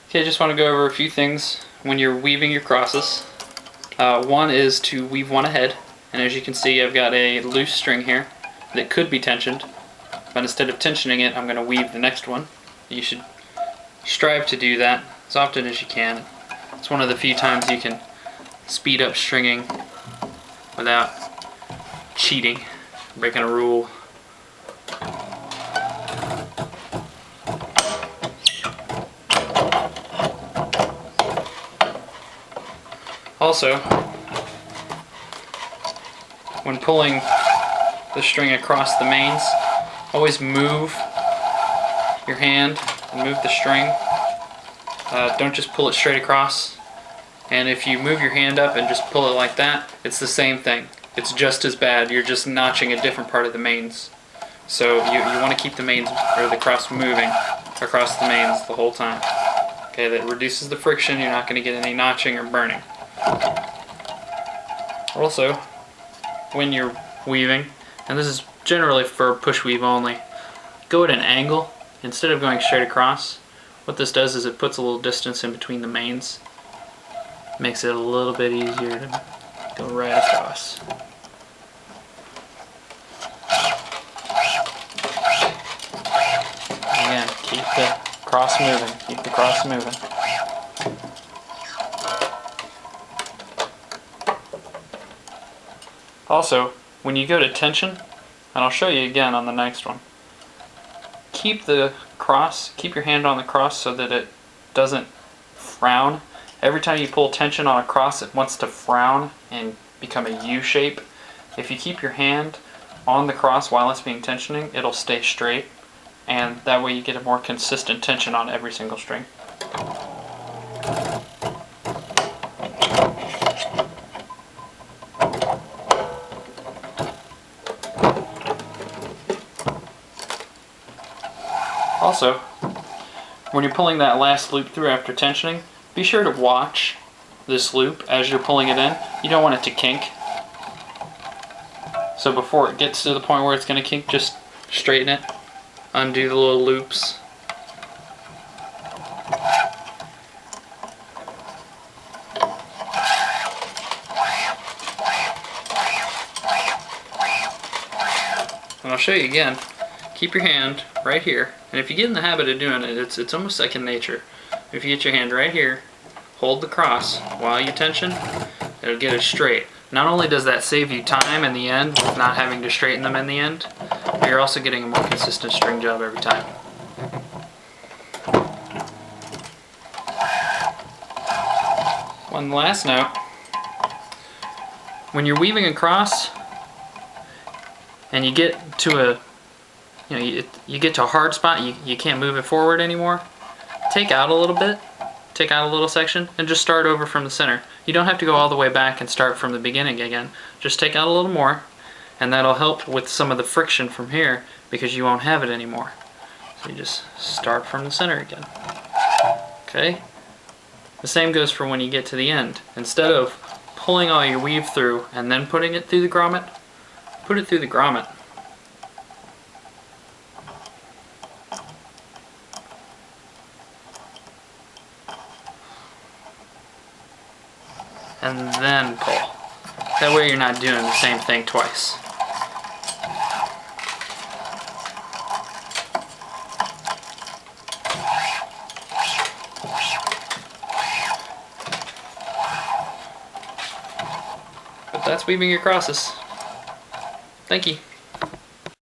Okay, I just want to go over a few things when you're weaving your crosses. One is to weave one ahead, and as you can see I've got a loose string here that could be tensioned, but instead of tensioning it I'm going to weave the next one. You should strive to do that as often as you can. It's one of the few times you can speed up stringing without cheating, breaking a rule. Also, when pulling the string across the mains, always move your hand and move the string. Don't just pull it straight across. And if you move your hand up and just pull it like that, it's the same thing. It's just as bad. You're just notching a different part of the mains. So you want to keep the mains or the cross moving across the mains the whole time. Okay, that reduces the friction. You're not going to get any notching or burning. Also, when you're weaving, and this is generally for push weave only, go at an angle instead of going straight across. What this does is it puts a little distance in between the mains. Makes it a little bit easier to go right across. Again, keep the cross moving, keep the cross moving. Also, when you go to tension, and I'll show you again on the next one, keep the cross, keep your hand on the cross so that it doesn't frown. Every time you pull tension on a cross, it wants to frown and become a U shape. If you keep your hand on the cross while it's being tensioning, it'll stay straight, and that way you get a more consistent tension on every single string. Also, when you're pulling that last loop through after tensioning, be sure to watch this loop as you're pulling it in. You don't want it to kink. So before it gets to the point where it's going to kink, just straighten it, undo the little loops. And I'll show you again. Keep your hand right here, and if you get in the habit of doing it, it's almost second nature. If you get your hand right here, hold the cross while you tension, it'll get it straight. Not only does that save you time in the end, with not having to straighten them in the end, but you're also getting a more consistent string job every time. One last note, when you're weaving across and you get to you get to a hard spot, you can't move it forward anymore, take out a little bit, take out a little section, and just start over from the center. You don't have to go all the way back and start from the beginning again. Just take out a little more, and that'll help with some of the friction from here because you won't have it anymore. So you just start from the center again. Okay? The same goes for when you get to the end. Instead of pulling all your weave through and then putting it through the grommet, put it through the grommet. And then pull. That way you're not doing the same thing twice. But that's weaving your crosses. Thank you.